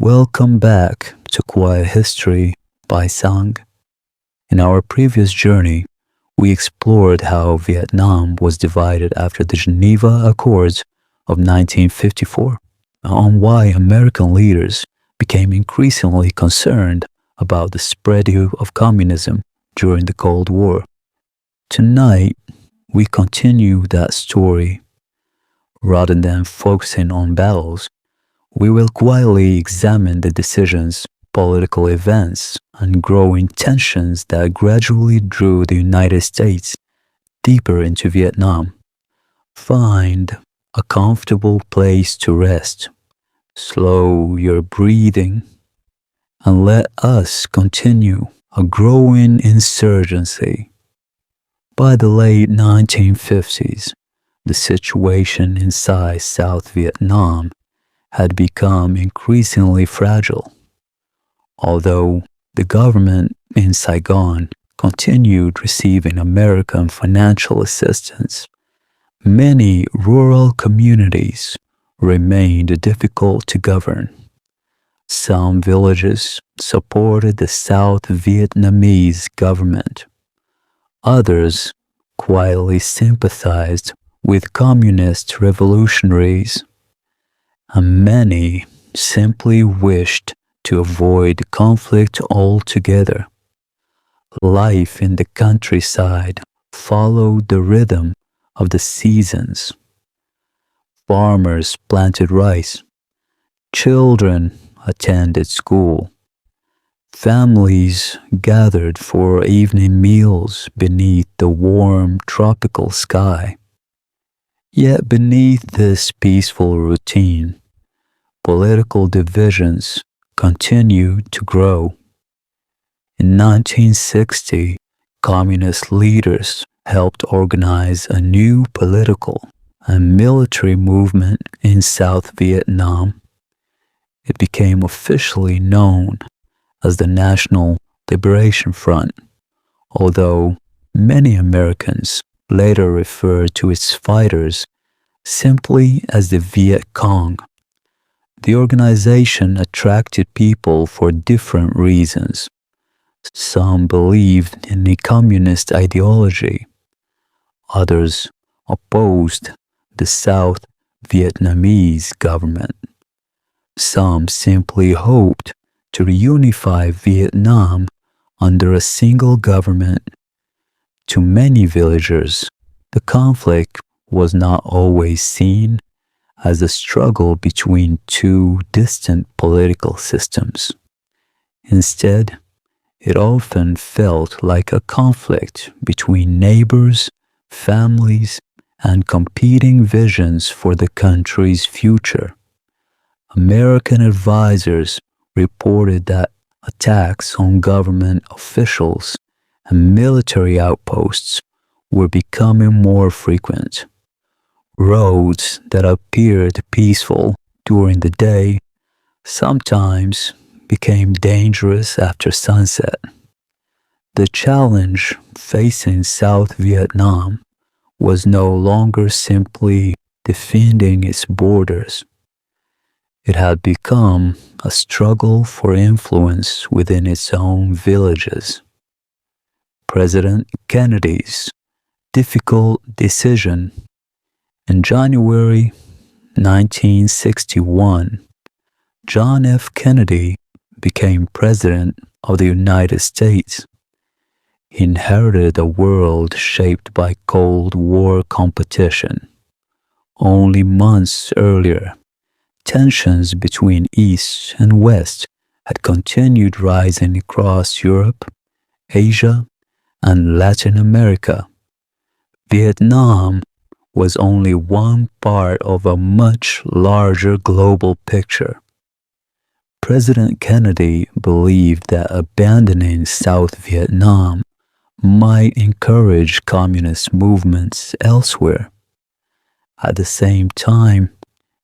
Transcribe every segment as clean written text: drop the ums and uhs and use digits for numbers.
Welcome back to Quiet History by Sang. In our previous journey, we explored how Vietnam was divided after the Geneva Accords of 1954, and on why American leaders became increasingly concerned about the spread of communism during the Cold War. Tonight, we continue that story. Rather than focusing on battles, we will quietly examine the decisions, political events, and growing tensions that gradually drew the United States deeper into Vietnam. Find a comfortable place to rest, slow your breathing, and let us continue a growing insurgency. By the late 1950s, the situation inside South Vietnam had become increasingly fragile. Although the government in Saigon continued receiving American financial assistance, many rural communities remained difficult to govern. Some villages supported the South Vietnamese government. Others quietly sympathized with communist revolutionaries, and many simply wished to avoid conflict altogether. Life in the countryside followed the rhythm of the seasons. Farmers planted rice, children attended school, families gathered for evening meals beneath the warm tropical sky. Yet beneath this peaceful routine, political divisions continued to grow. In 1960, communist leaders helped organize a new political and military movement in South Vietnam. It became officially known as the National Liberation Front, although many Americans later referred to its fighters simply as the Viet Cong. The organization attracted people for different reasons. Some believed in the communist ideology. Others opposed the South Vietnamese government. Some simply hoped to reunify Vietnam under a single government. To many villagers, the conflict was not always seen as a struggle between two distant political systems. Instead, it often felt like a conflict between neighbors, families, and competing visions for the country's future. American advisors reported that attacks on government officials and military outposts were becoming more frequent. Roads that appeared peaceful during the day sometimes became dangerous after sunset. The challenge facing South Vietnam was no longer simply defending its borders. It had become a struggle for influence within its own villages. President Kennedy's difficult decision in January 1961, John F. Kennedy became President of the United States. He inherited a world shaped by Cold War competition. Only months earlier, tensions between East and West had continued rising across Europe, Asia, and Latin America. Vietnam was only one part of a much larger global picture. President Kennedy believed that abandoning South Vietnam might encourage communist movements elsewhere. At the same time,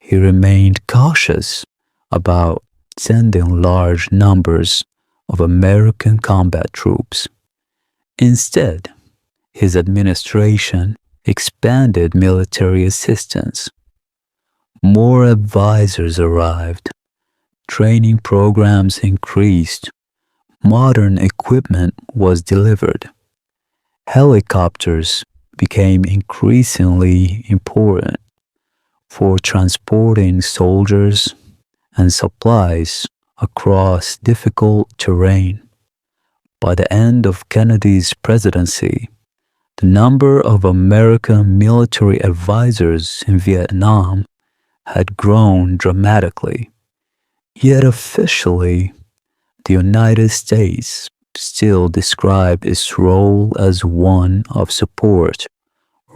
he remained cautious about sending large numbers of American combat troops. Instead, his administration expanded military assistance. More advisors arrived, Training programs increased. Modern equipment was delivered. Helicopters became increasingly important for transporting soldiers and supplies across difficult terrain. By the end of Kennedy's presidency, the number of American military advisors in Vietnam had grown dramatically. Yet officially, the United States still described its role as one of support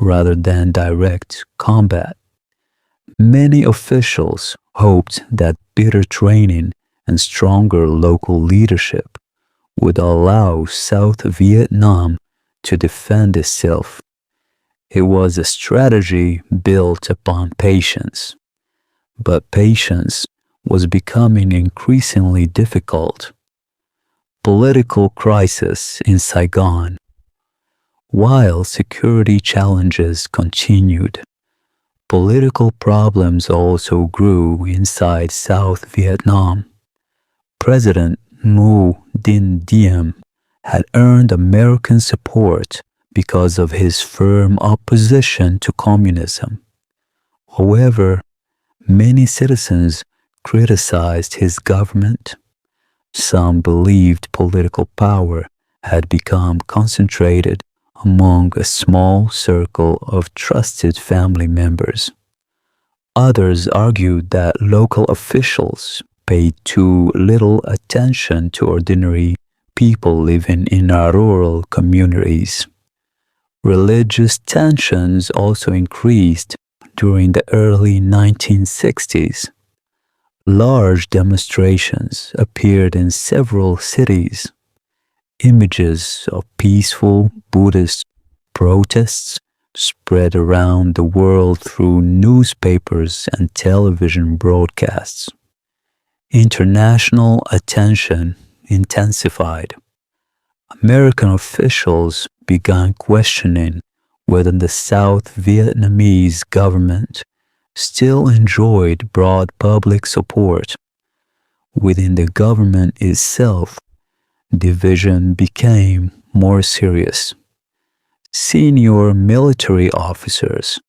rather than direct combat. Many officials hoped that better training and stronger local leadership would allow South Vietnam to defend itself. It was a strategy built upon patience, but patience was becoming increasingly difficult. Political crisis in Saigon. While security challenges continued, political problems also grew inside South Vietnam. President Ngo Dinh Diem had earned American support because of his firm opposition to communism. However, many citizens criticized his government. Some believed political power had become concentrated among a small circle of trusted family members. Others argued that local officials paid too little attention to ordinary people living in our rural communities. Religious tensions also increased during the early 1960s. Large demonstrations appeared in several cities. Images of peaceful Buddhist protests spread around the world through newspapers and television broadcasts. International attention intensified. American officials began questioning whether the South Vietnamese government still enjoyed broad public support. Within the government itself, division became more serious. Senior military officers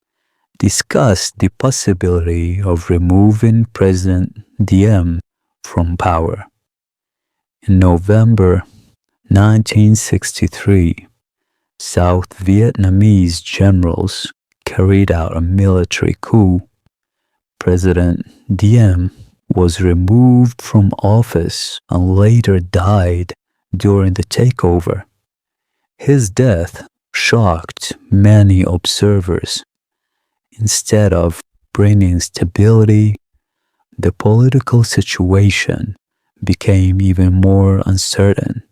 discussed the possibility of removing President Diem from power. In November 1963, South Vietnamese generals carried out a military coup. President Diem was removed from office and later died during the takeover. His death shocked many observers. Instead of bringing stability, the political situation became even more uncertain.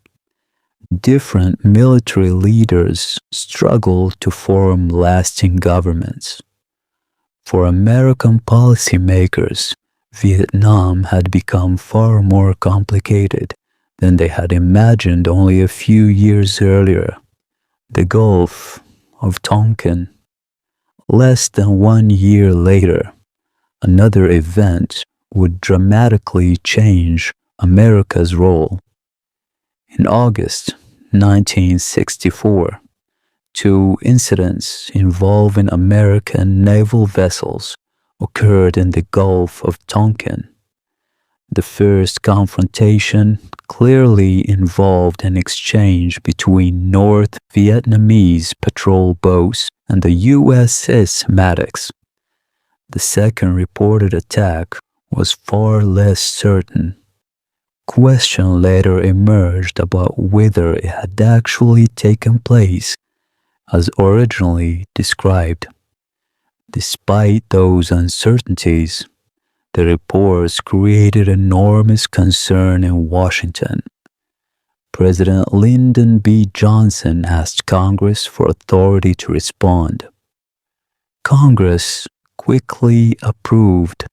Different military leaders struggled to form lasting governments. For American policymakers, Vietnam had become far more complicated than they had imagined only a few years earlier. The Gulf of Tonkin. Less than 1 year later, another event would dramatically change America's role. In August 1964, two incidents involving American naval vessels occurred in the Gulf of Tonkin. The first confrontation clearly involved an exchange between North Vietnamese patrol boats and the USS Maddox. The second reported attack was far less certain. Question later emerged about whether it had actually taken place as originally described. Despite those uncertainties, the reports created enormous concern in Washington. President Lyndon B. Johnson asked Congress for authority to respond. Congress quickly approved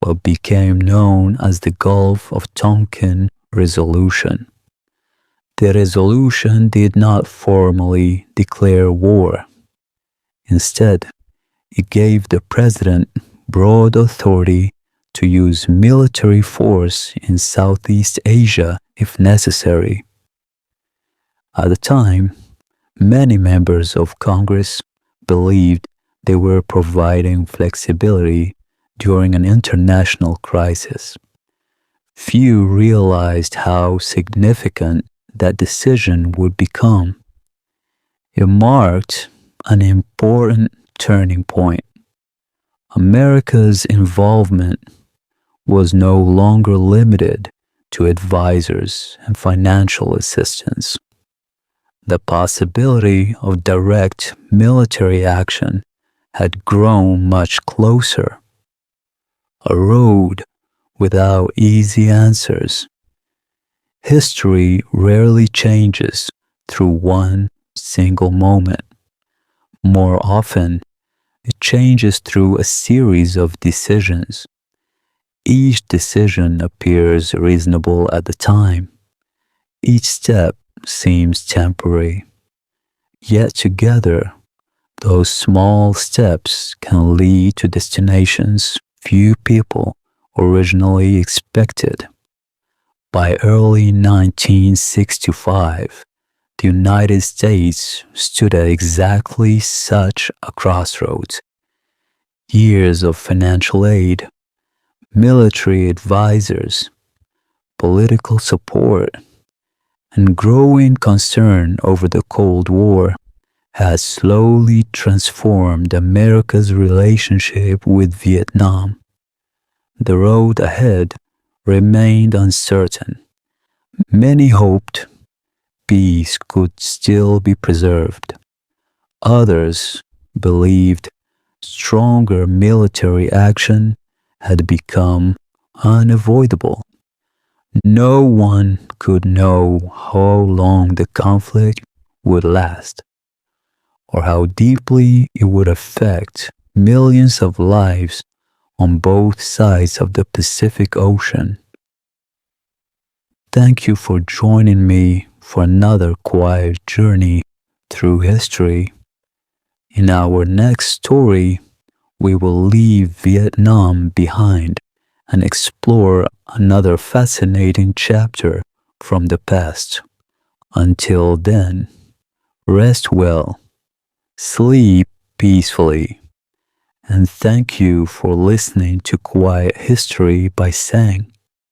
what became known as the Gulf of Tonkin Resolution. The resolution did not formally declare war. Instead, it gave the president broad authority to use military force in Southeast Asia if necessary. At the time, many members of Congress believed they were providing flexibility during an international crisis. Few realized how significant that decision would become. It marked an important turning point. America's involvement was no longer limited to advisors and financial assistance. The possibility of direct military action had grown much closer. A road without easy answers. History rarely changes through one single moment. More often, it changes through a series of decisions. Each decision appears reasonable at the time. Each step seems temporary. Yet together, those small steps can lead to destinations few people originally expected. By early 1965, the United States stood at exactly such a crossroads. Years of financial aid, military advisors, political support, and growing concern over the Cold War has slowly transformed America's relationship with Vietnam. The road ahead remained uncertain. Many hoped peace could still be preserved. Others believed stronger military action had become unavoidable. No one could know how long the conflict would last, or how deeply it would affect millions of lives on both sides of the Pacific Ocean. Thank you for joining me for another quiet journey through history. In our next story, we will leave Vietnam behind and explore another fascinating chapter from the past. Until then, rest well, sleep peacefully, and thank you for listening to Quiet History by Sang.